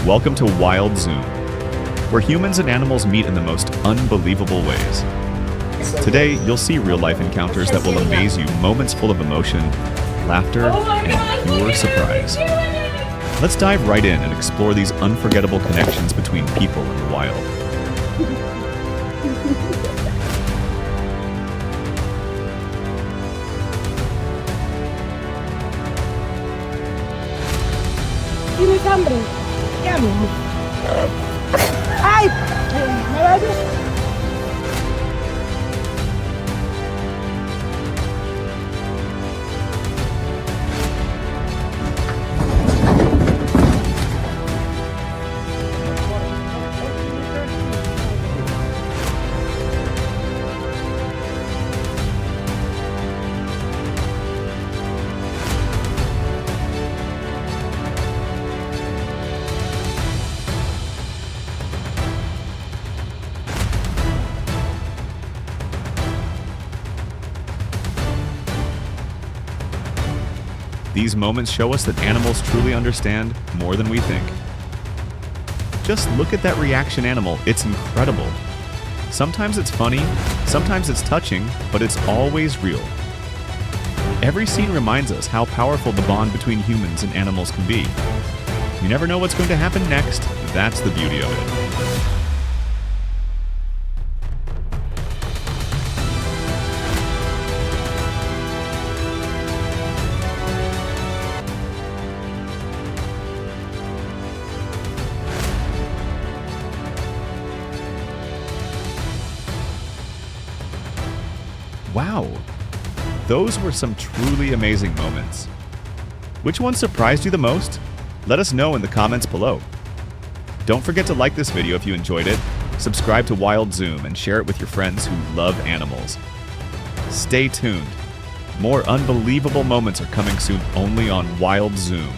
Welcome to Wild Zoom, where humans and animals meet in the most unbelievable ways. Today, you'll see real-life encounters that will amaze you, moments full of emotion, laughter, and pure surprise. Let's dive right in and explore these unforgettable connections between people and the wild. ¿Tienes hambre? ¿Qué hambre? ¡Ay! ¿Me vayas? These moments show us that animals truly understand more than we think. Just look at that reaction animal, it's incredible. Sometimes it's funny, sometimes it's touching, but it's always real. Every scene reminds us how powerful the bond between humans and animals can be. You never know what's going to happen next, that's the beauty of it. Wow, those were some truly amazing moments. Which one surprised you the most? Let us know in the comments below. Don't forget to like this video if you enjoyed it, subscribe to Wild Zoom, and share it with your friends who love animals. Stay tuned. More unbelievable moments are coming soon only on Wild Zoom.